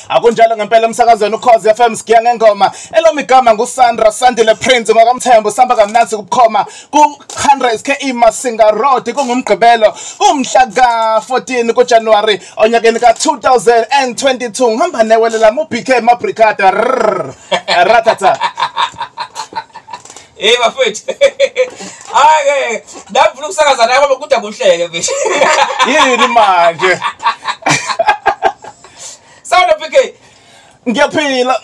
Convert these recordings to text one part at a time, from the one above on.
Akunjalo ngempela emsakazweni ukhozi FM Sigiya Ngengoma. Elami igama nguSandra Sandile Prince ngokamthembu samba kamnanzi kubukhoma ku 100k iMasinga Road kungumgqibelo umhla ka14 kuJanuary onyakeni ka2022 ngihamba newele lami uBK Mabricada ratata. Hey bafethu. Ake, ndafuna ukusakaza naye ngoba kude kuhleke mfethu. Yini manje? Sawona PK. Ngiyaphila.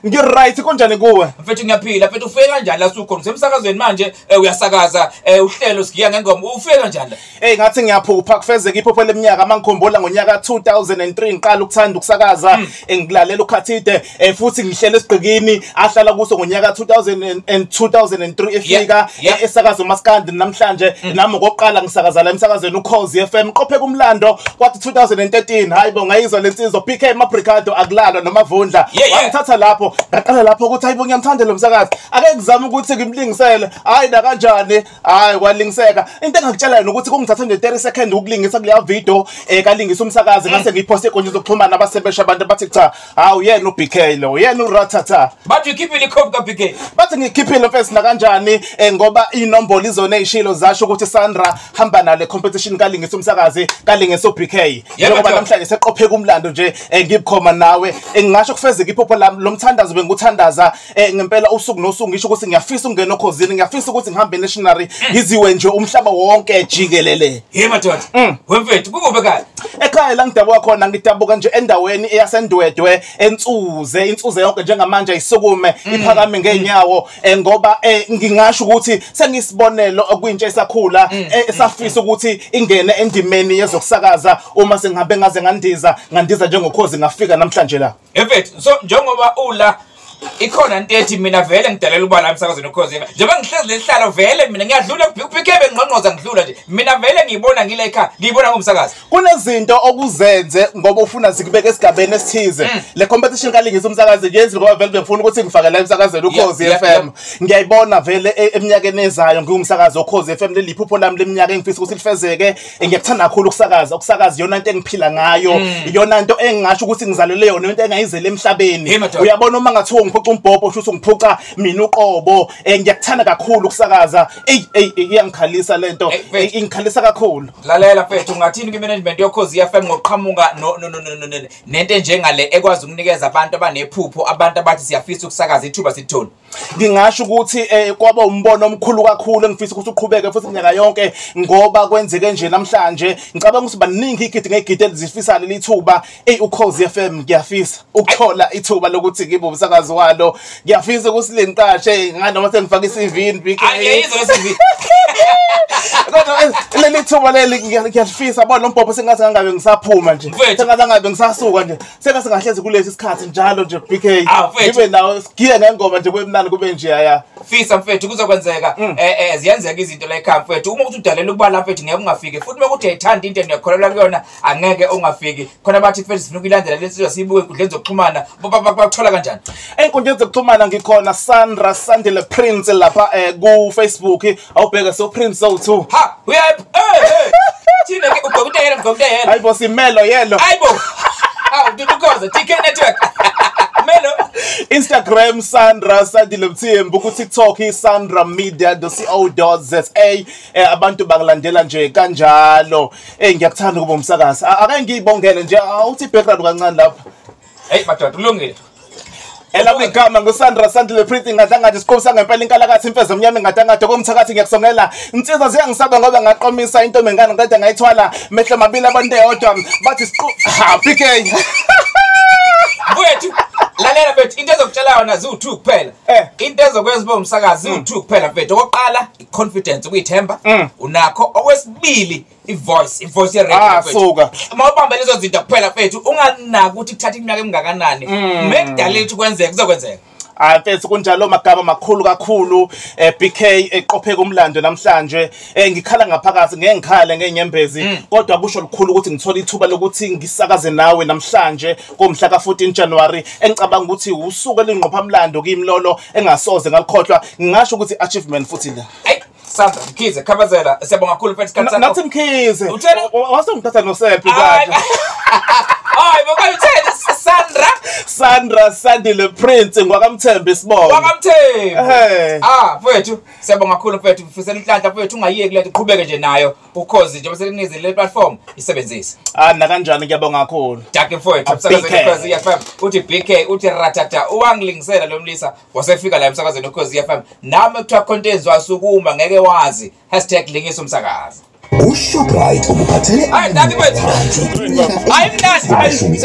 Ngiright konjani kuwe? Mfethu ngiyaphila. Mfethu ufike kanjani la sukhona? Usemsakazweni manje uyasakaza uhlelo Sigiya Ngengoma. Ufike kanjani la? Ngathi ngiyaphupha kufezeka iphupho leminyaka mangikhumbula ngonyaka 2003 ngiqala ukuthanda ukusakaza engilalela ukhathide futhi ngihlele esigqikini ahlala kuso ngonyaka 2003 efika esakazo Maskandi namhlanje nami ngokuqala ngisakaza la emsakazweni ukhozi FM qophe kumlando kwathi 2013 hayibo ngayizwa lensizwa BK Mabricado akulalwa noma Vundla wangithatha lapho ngaqala lapho ukuthi hayibo ngiyamthanda lo msakazi ake ngizama ukuthi ngimlingisele hayi na kanjani hayi kwalingiseka into engakutshela yona ukuthi kungithatha nje 30 seconds ukulingisa kuleya video kalingisa umsakazi ngase ngiyiposte konje zokuxhumana abasebesha abantu bathi cha hawu yena uBK lo yena uratata bathi ukhiphile ikhophi kaBK bathi ngikhiphile mfethu na kanjani ngoba inombolo izona ezishilo zasho ukuthi Sandra hamba nale competition kalingisa umsakazi kalingisa uBK ngoba namhlanje seqophe kumlando nje ngibukhoma nawe ngisho kufezeka iphupho lami lomthandazo benguthandaza ngempela usuku nosuku ngisho ukuthi ngiyafisa ungena okhozini ngiyafisa ukuthi ngihambe nationally ngiziwe nje umhlaba wonke jikelele hey madoda wemfethu kukuphi ekhaya ekhaya la ngidabuka khona ngidabuka nje endaweni eyasendwedwe insuze yonke njengamanje ayisukume iphakame ngenyawo ngoba ngingasho ukuthi sengisibonelo okuyintsha esakhula esafisa ukuthi ingene endimeni yezokusakaza uma sengihambe ngaze ngandiza njengokhozi ngafika namhlanje la mfethu so njengoba ula ikhona into ethi mina vele ngidalela ukuba la emsakazweni ukhozi njengoba ngihlezi lehlala vele mina ngiyadlula uBK bengqonqoza ngidlula nje mina vele ngiyibona ngile ekhaya ngiyibona ngomsakazi kunezinto okuzenze ngoba ufuna zikubeka esigabeni esithize le competition kalingisa umsakazi yenzi ngoba vele bengifuna ukuthi ngifake la emsakazweni ukhozi FM ngiyayibona vele eminyakeni ezayo ngiyumsakazi ukhozi FM leli phupho lami leminyaka engifisa ukuthi lifezeke ngiyakuthanda kakhulu ukusakaza iyona into engiphila ngayo iyona into engingasho ukuthi ngizalele yona into engayizele emhlabeni uyabona uma ngathiwa ngiphuca umbhobho shuthi ngiphuca mina uqobo ngiyakuthanda kakhulu ukusakaza iyangikhalisa lento ingikhalisa kakhulu lalela mfethu ungathini ku management yokhozi FM ngoqhamuka nento njengale ekwazi ukunikeza abantu abanephupho abantu abathi siyafisa ukusakaza ithuba sithoni ngingasho ukuthi kwaba umbono omkhulu kakhulu engifisa ukuthi uqhubeke futhi minyaka yonke ngoba kwenzeke nje namhlanje ngicabanga ukuthi baningi igidi ngegidi elizifisa leli thuba ukhozi FM ngiyafisa ukuthola ithuba lokuthi ngibe umsakazi walo ngiyafisa ukuthi lenqashe nganoma sengifaka iCV BK ayizwa iCV kodwa leli thuba leli ngiyafisa bona lo mbhobho sengathi ngangabe ngisaphuma nje sengathi ngangabe ngisasuka nje sengathi ngahlezi kulesi sikhathi njalo nje BK ngibe nawo Sigiya Ngengoma nje kwemnandi kube nje aya fisa mfethu kuzokwenzeka ziyenzeka izinto la ekhaya mfethu uma uthi udalela ukuba la mfethu ngeke ungafike futhi uma kuthi ayithanda into engiyakholelwa kuyona angeke ungafiki khona bathi mfethu sifuna ukulandela lensizwa siyibuke enkundleni zokuxhumana bakuthola kanjani enkundleni zokuxhumana ngikhona Sandra Sandile Prince lapha ku Facebook awubheka so Prince so2 ha thina ke ugqokuteyela hayibo simelo yelo hayibo dudukoza TK network melo Instagram Sandra Sandile Mthembu ku TikTok Sandra Media.co.za abantu bangilandela nje kanjalo ngiyakuthanda kuba umsakazi ake ngiyibongele nje uthi background kancane lapha hey madoda kulungile elami igama nguSandra Sandile Prince ngadangade siqobisa ngempela inkalakathi imfeza emnyama ngadangade komthakathi ngiyakusongela insizwa ziyangisaba ngoba ngaqomisa intombi ngane ngade ngayithwala mehlo mabili abantu eyodwa bathi BK Wethu lalela mfethu into ezokutshela yona ziwu2 kuphela into ezokwenza ube umsakazi ziwu2 kuphela mfethu okoqala iconfidence ukuyithemba unakho okwesibili ivoice ye-radio mfethu uma ubamba lezo zinto kuphela mfethu unganaki ukuthi kuthatha iminyaka emingakanani mekudala ukuthi kwenzeke kuzokwenzeka mfethu kunjalo magama makhulu kakhulu BK eqophe kumlando namhlanje ngikhala ngaphakathi ngeke ngikhale ngenyembezi kodwa kusho likhulu ukuthi ngithola ithuba lokuthi ngisakaze nawe namhlanje komhla ka14 January engicabanga ukuthi usuku elingqopha umlando kimlolo engasoze ngalikhohlwa ngingasho ukuthi achievement futhi la Sandra Mkhize khabazela siyabonga kakhulu mfethu isikhathi nathi Mkhize wasongithatha noSephi kahle hayi bokutheni Sandra Sandra Sandile Prince ngwakamthemba isibongo. Wakamthemba. Mfethu, siyabonga kakhulu mfethu, mfisela inhlanhla mfethu ungayeki le uqhubeke nje nayo. Ukhozi nje bese kunizile le platform isebenzise. Na kanjani ngiyabonga kakhulu. Danke mfethu, umsakazweni Khozi FM. Uthi BK, uthi ratata, uwangilingisela lo mlisa wasefika la emsakazweni Khozi FM. Nami kuthiwa content wasukuma ngeke wazi. #lingisa umsakazi. UShoprite ubuphathele Hayi, danke mfethu. Hayi mnandi.